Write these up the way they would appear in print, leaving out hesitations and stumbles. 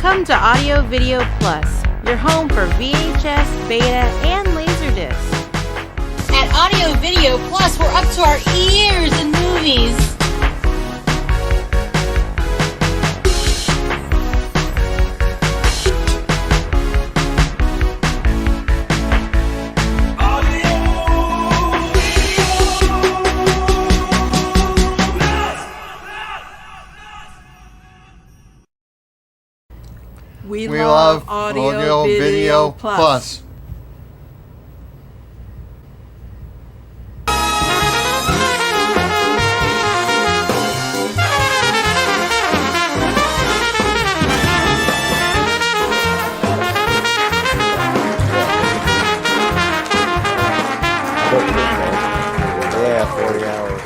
Welcome to Audio Video Plus, your home for VHS, Beta, and Laserdisc. At Audio Video Plus, we're up to our ears in movies. We love Audio Video Plus. Yeah, 40 hours.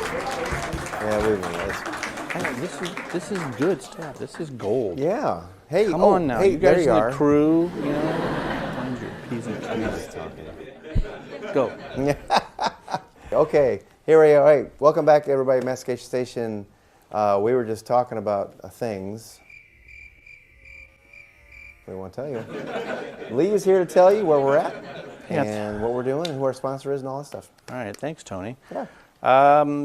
Yeah, we know this. This is good stuff. This is gold. Yeah. Hey, Come on now. Hey, you guys there you in are. the crew, you know, find your P's and Q's. Go. Okay, here we are. Hey, welcome back, everybody, Mastication Station. We were just talking about things. We want to tell you. Lee is here to tell you where we're at and what we're doing and who our sponsor is and all that stuff. All right, thanks, Tony. Yeah.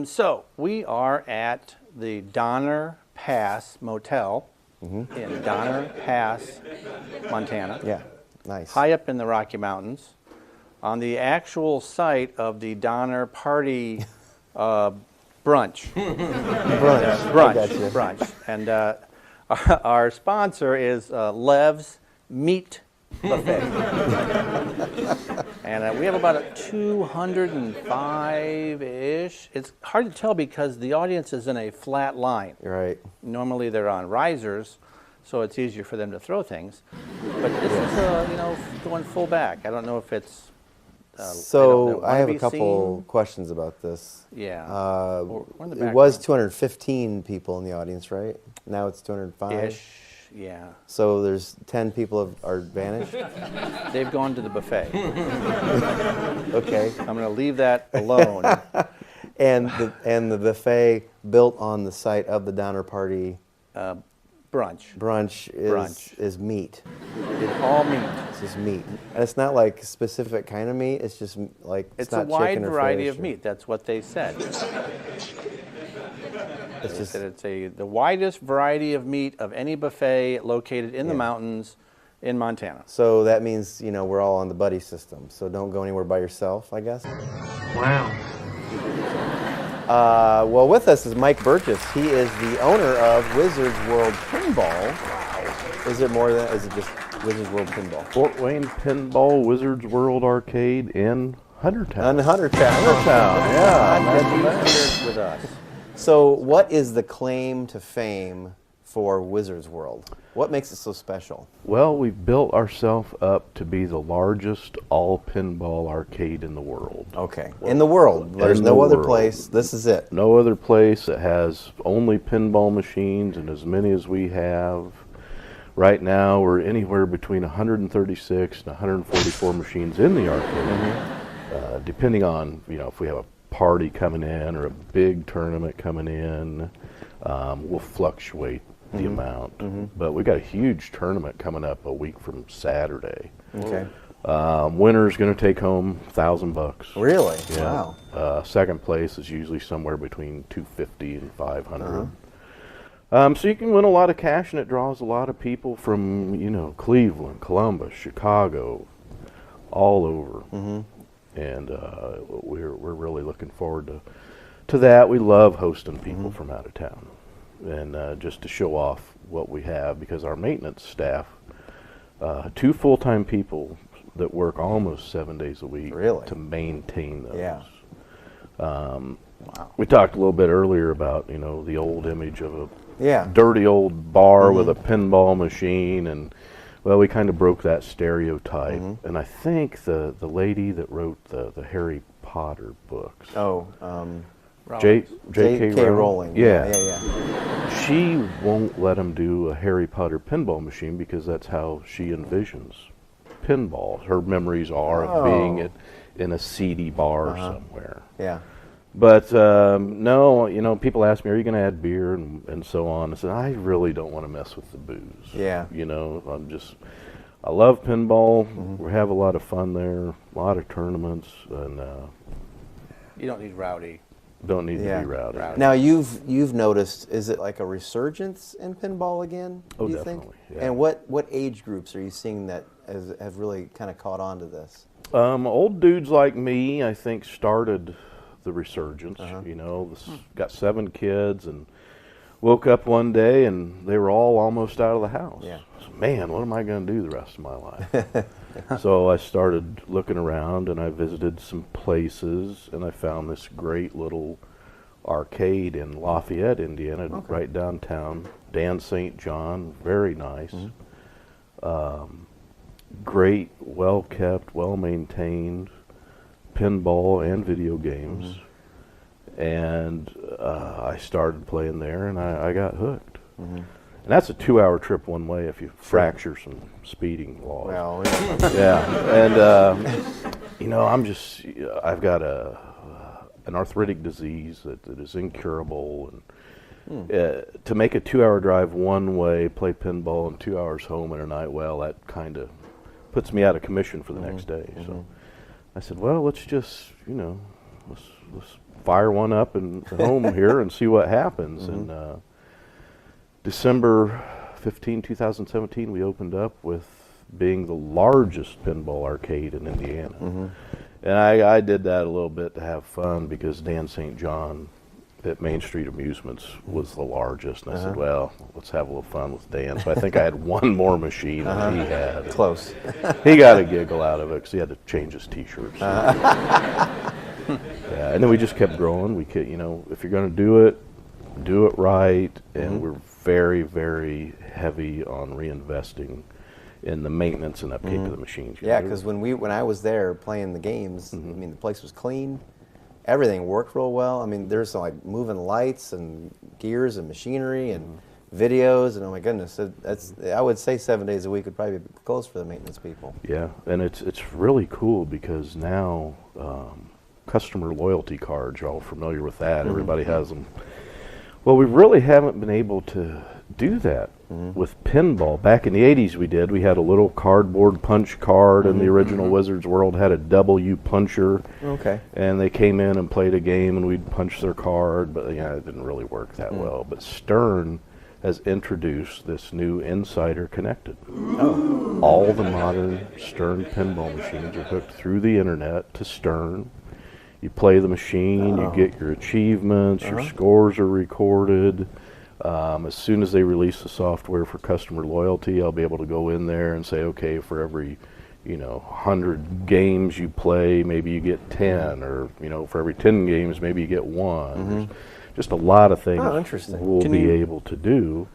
So we are at the Donner Pass Motel in Donner Pass, Montana. Yeah, nice. High up in the Rocky Mountains, on the actual site of the Donner Party brunch. Brunch. And our sponsor is Lev's Meat Buffet. And we have about 205-ish. It's hard to tell because the audience is in a flat line. Right. Normally they're on risers, so it's easier for them to throw things. But this is, going full back. I don't know if it's... So I have a couple questions about this. Yeah. We're in the It back was room. 215 people in the audience, right? Now it's 205? Ish, yeah. So there's 10 people are vanished? They've gone to the buffet. Okay. I'm going to leave that alone. And the buffet built on the site of the Donner Party Brunch. is meat. It's all meat. It's just meat. And it's not like a specific kind of meat. It's just like It's not a wide chicken or variety fish of or- meat. That's what they said. It's just The widest variety of meat of any buffet located in the mountains in Montana. so that means we're all on the buddy system. So don't go anywhere by yourself, I guess. Wow. Well, with us is Mike Burgess. He is the owner of Wizards World Pinball. Is it more than? Is it just Wizards World Pinball? Fort Wayne Pinball Wizards World Arcade in Huntertown. On Huntertown. Yeah. Here with us. So, what is the claim to fame for Wizards World? What makes it so special? Well, we've built ourselves up to be the largest all-pinball arcade in the world. Okay. In the world. There's In no the other world. place. This is it. No other place that has only pinball machines and as many as we have. Right now, we're anywhere between 136 and 144 machines in the arcade. Depending on, if we have a party coming in or a big tournament coming in, we'll fluctuate the amount. But we got a huge tournament coming up a week from Saturday. Okay. Winner's going to take home $1,000. Really? Yeah. Wow. Second place is usually somewhere between $250 and $500. So you can win a lot of cash, and it draws a lot of people from Cleveland, Columbus, Chicago, all over. And we're really looking forward to that. We love hosting people from out of town, and just to show off what we have, because our maintenance staff, 2 full-time people that work almost 7 days a week to maintain those. Yeah. We talked a little bit earlier about the old image of a Yeah. dirty old bar with a pinball machine, and well, we kind of broke that stereotype. And I think the lady that wrote the Harry Potter books, J.K. Rowling. Yeah. Yeah. She won't let him do a Harry Potter pinball machine because that's how she envisions pinball. Her memories are of being in a seedy bar somewhere. Yeah. But no, you know, people ask me, "Are you going to add beer and so on?" I said, "I really don't want to mess with the booze." Yeah. You know, I love pinball. We have a lot of fun there, a lot of tournaments, and You don't need rowdy. don't need to be rowdy. Now you've noticed, is it like a resurgence in pinball again? Oh, do you definitely, think? yeah. And what age groups are you seeing that have really kind of caught on to this? Old dudes like me, I think, started the resurgence. You know, got 7 kids and woke up one day and they were all almost out of the house. Yeah. So, man, what am I going to do the rest of my life? So I started looking around and I visited some places and I found this great little arcade in Lafayette, Indiana, right downtown. Dan St. John, very nice. Great, well kept, well maintained pinball and video games. And I started playing there and I got hooked. And that's a 2-hour trip one way if you fracture some speeding laws. Well, Yeah, and you know, I've got an arthritic disease that is incurable, and to make a 2-hour drive one way, play pinball, and 2 hours home in a night, well, that kind of puts me out of commission for the next day. So I said, well, let's just, you know, let's fire one up and home here and see what happens. And December 15, 2017, we opened up with being the largest pinball arcade in Indiana. And I did that a little bit to have fun because Dan St. John at Main Street Amusements was the largest. And I said, well, let's have a little fun with Dan. So I think I had one more machine than he had. close. He got a giggle out of it because he had to change his T-shirts. Yeah, and then we just kept growing. We could, you know, if you're going to do it right. And we're very, very heavy on reinvesting in the maintenance and upkeep of the machines. Yeah, because when I was there playing the games, I mean, the place was clean. Everything worked real well. I mean, there's like moving lights and gears and machinery and videos, and oh my goodness, I would say 7 days a week would probably be close for the maintenance people. Yeah, and it's really cool because now customer loyalty cards, you're all familiar with that. Everybody has them. Well, we really haven't been able to do that with pinball. Back in the 80s we did. We had a little cardboard punch card, and the original Wizards World had a W puncher. Okay. And they came in and played a game, and we'd punch their card, but yeah, it didn't really work that well. But Stern has introduced this new Insider Connected. All the modern Stern pinball machines are hooked through the internet to Stern. You play the machine, you get your achievements, your scores are recorded. As soon as they release the software for customer loyalty, I'll be able to go in there and say, okay, for every, 100 games you play, maybe you get 10, or, for every 10 games, maybe you get 1. There's just a lot of things we'll be able to do.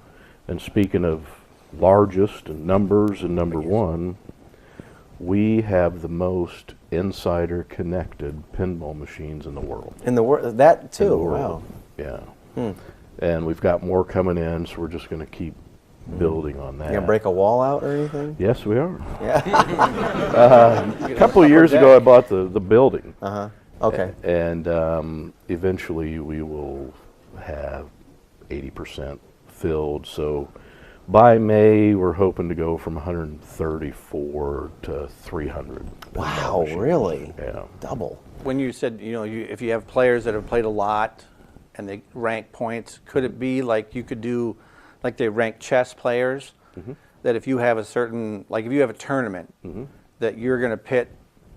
And speaking of largest and numbers and number one, we have the most insider connected pinball machines in the world. In the world, that too. In the world. Wow. Yeah. And we've got more coming in, so we're just going to keep building on that. You gonna break a wall out or anything? Yes, we are. Yeah. A couple of years ago, I bought the building. Okay. And eventually, we will have 80% filled. So by May, we're hoping to go from 134 to 300. Wow, really? Yeah. Double. When you said, if you have players that have played a lot and they rank points, could it be like you could do, like they rank chess players, that if you have a certain, like if you have a tournament, that you're going to pit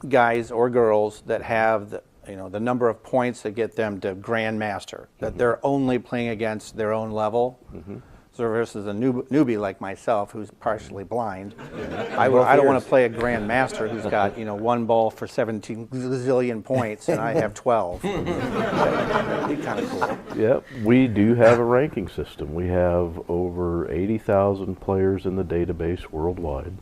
guys or girls that have the number of points that get them to Grandmaster, that they're only playing against their own level. So versus a newbie like myself who's partially blind, I don't want to play a Grandmaster who's got one ball for 17 zillion points and I have 12. That'd be kind of cool. Yep, we do have a ranking system. We have over 80,000 players in the database worldwide.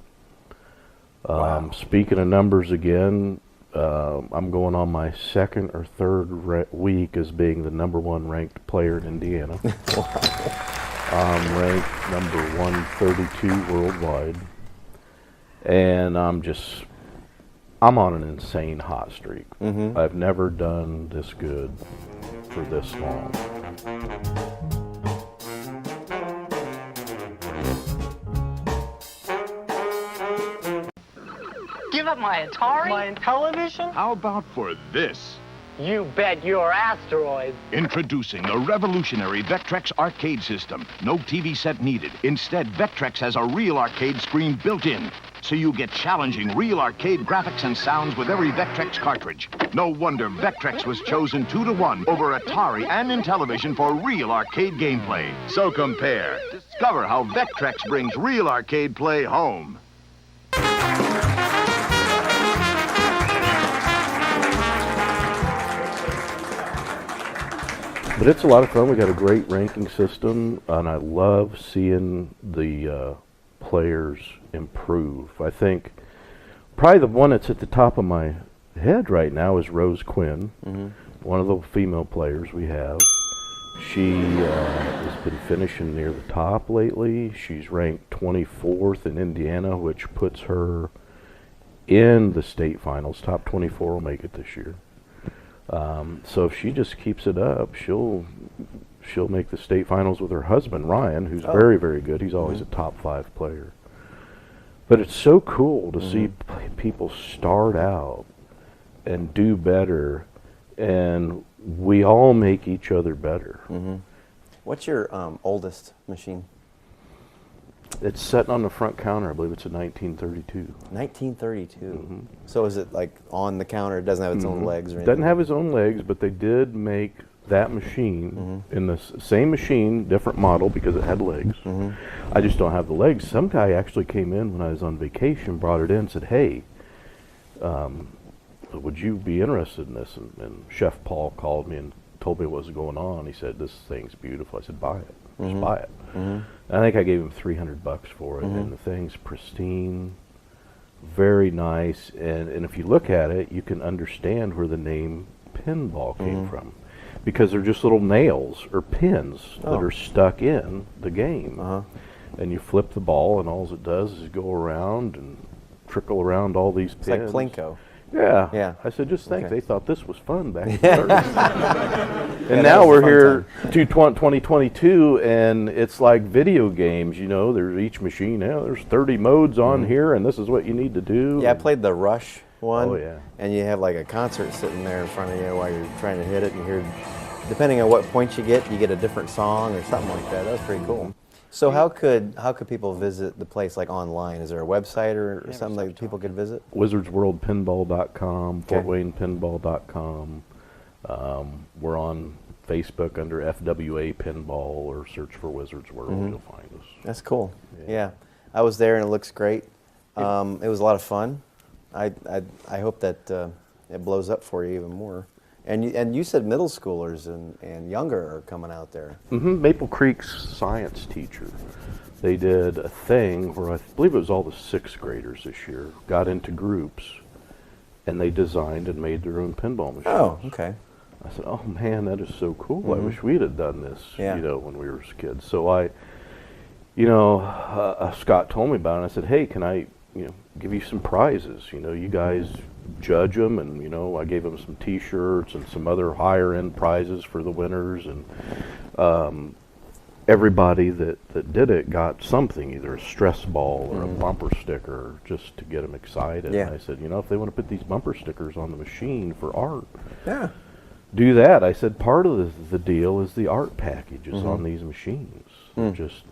Speaking of numbers again, I'm going on my second or third week as being the #1 ranked player in Indiana. I'm ranked number 132 worldwide, and I'm just I'm on an insane hot streak. I've never done this good for this long. Give up my Atari? My television? How about for this? You bet your asteroid. Introducing the revolutionary Vectrex arcade system. No TV set needed. Instead, Vectrex has a real arcade screen built in. So you get challenging real arcade graphics and sounds with every Vectrex cartridge. No wonder Vectrex was chosen 2-to-1 over Atari and Intellivision for real arcade gameplay. So compare. Discover how Vectrex brings real arcade play home. But it's a lot of fun. We got a great ranking system, and I love seeing the players improve. I think probably the one that's at the top of my head right now is Rose Quinn, one of the female players we have. She has been finishing near the top lately. She's ranked 24th in Indiana, which puts her in the state finals. Top 24 will make it this year. So if she just keeps it up, she'll make the state finals with her husband Ryan, who's very, very good. He's always a top 5 player. But it's so cool to see people start out and do better, and we all make each other better. What's your oldest machine? It's sitting on the front counter. I believe it's a 1932. 1932. So is it like on the counter? It doesn't have its own legs or anything? Doesn't have its own legs, but they did make that machine in the same machine, different model because it had legs. I just don't have the legs. Some guy actually came in when I was on vacation, brought it in, and said, "Hey, would you be interested in this?" And Chef Paul called me and told me what was going on. He said, "This thing's beautiful." I said, "Buy it. Just buy it." I think I gave him $300 for it, and the thing's pristine, very nice. And if you look at it, you can understand where the name pinball came from, because they're just little nails or pins that are stuck in the game. And you flip the ball, and all it does is go around and trickle around all these pins. It's like Plinko. Yeah. Yeah. I said, just think, Okay. they thought this was fun back in the 30s. And now we're here to 2022, and it's like video games, you know. There's each machine, there's 30 modes on here, and this is what you need to do. Yeah, I played the Rush one. Oh, yeah. And you have like a concert sitting there in front of you while you're trying to hit it, and you hear, depending on what points you get a different song or something like that. That was pretty cool. So how could people visit the place, like online? Is there a website or something that people could visit? WizardsWorldPinball.com, Okay. FortWaynePinball.com. We're on Facebook under FWA Pinball, or search for Wizards World. You'll find us. That's cool. Yeah. I was there and it looks great. It was a lot of fun. I hope that it blows up for you even more. And you said middle schoolers and younger are coming out there. Maple Creek's science teacher, they did a thing where I believe it was all the 6th graders this year got into groups, and they designed and made their own pinball machines. Oh, okay. I said, "Oh man, that is so cool! I wish we'd have done this, Yeah. when we were kids." So Scott told me about it, and I said, "Hey, can I, give you some prizes? You guys judge them," and I gave them some T-shirts and some other higher-end prizes for the winners, and everybody that did it got something, either a stress ball or a bumper sticker, just to get them excited. Yeah. And I said, if they want to put these bumper stickers on the machine for art, Yeah. do that. I said, part of the deal is the art packages on these machines. They're just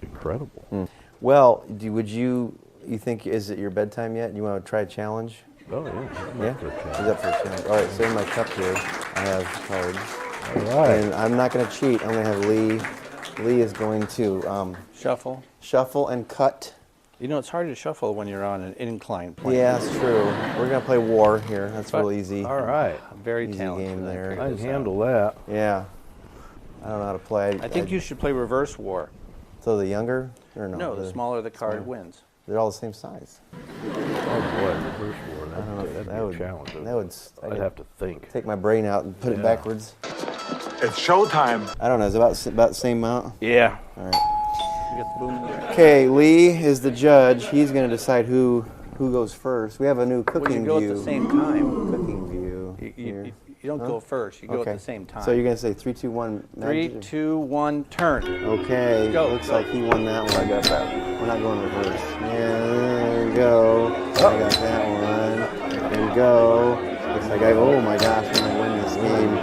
incredible. Well, you think, is it your bedtime yet? You want to try a challenge? Oh, yeah. Yeah? He's up for a challenge. All right, so in my cup here, I have cards. All right. And I'm not going to cheat. I'm going to have Lee. Lee is going to Shuffle. shuffle and cut. It's hard to shuffle when you're on an incline plane. Yeah, that's true. We're going to play War here. That's But- real easy. All right. I'm very Easy talented. game I there. figured I can this out. handle that. Yeah. I don't know how to play. I think you should play reverse war. So the younger? Or no? No, the smaller the card wins. They're all the same size. Oh, boy. Reverse war. That'd that be would- a challenge. that would- I'd have to think. Take my brain out and put it backwards. It's showtime. I don't know. Is it about the same amount? Yeah. All right. You got the boom in there. Okay, Lee is the judge. He's going to decide who who goes first. We have a new Well, you cooking go view. at the same time. Cooking view. You here. don't go first. You go Okay. at the same time. So you're gonna say 3, 2, 1. 3, 2, 1, turn. Okay. Go, Looks go. like he won that one. I got that. We're not going reverse. Yeah, there we go. I got that one. There we go. Looks like oh my gosh, I'm gonna win this game.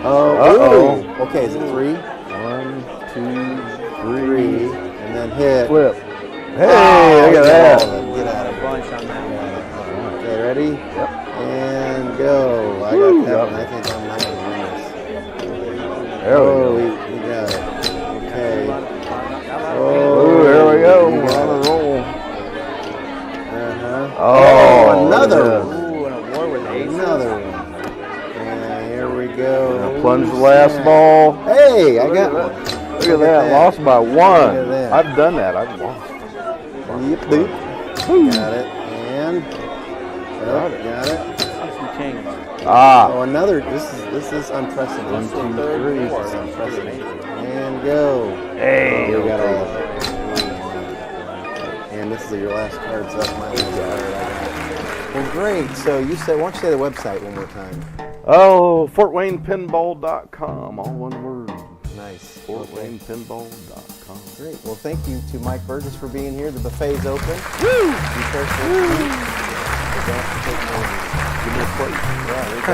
Oh. Ooh. Okay, is it 3? 1, 2, 3, and then hit. flip. Hey, Oh, look at get that. all of it. Get out of it. Bunch on that one. Okay, ready? Yep. And go. I Woo, got that got one. I it. think I'm not going to win this. There we Oh, go. we got it. Okay. Ooh, there we go. we We're got on a it. roll. Uh-huh. Oh, another look at one. Ooh, and a war with aces. Another one. And here we go. Now plunge the last ball. Hey, I Look got at one. that. Look at that. Lost by 1. Look at that. I've done that. I've lost. Yep, boop. Got it. And got it. Some kings. Ah. Oh, another. This is unprecedented. 1, 2, 3. This is unprecedented. And go. Hey, Oh, we got all okay. of it. And this is your last card, so that's my last card. Well, great. So you said, why don't you say the website one more time? Oh, FortWaynePinball.com. All one word. Nice. FortWaynePinball.com. Great. Well, thank you to Mike Burgess for being here. The buffet's open. Woo! Be careful. Don't take more. Give me a plate. Yeah, there you go.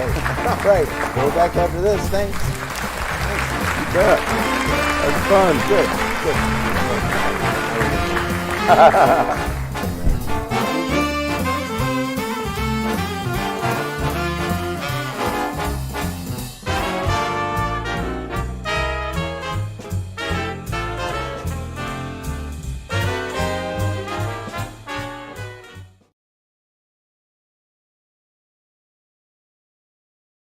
All right. We'll be back after this. Thanks. You bet. That's fun. Good. Good.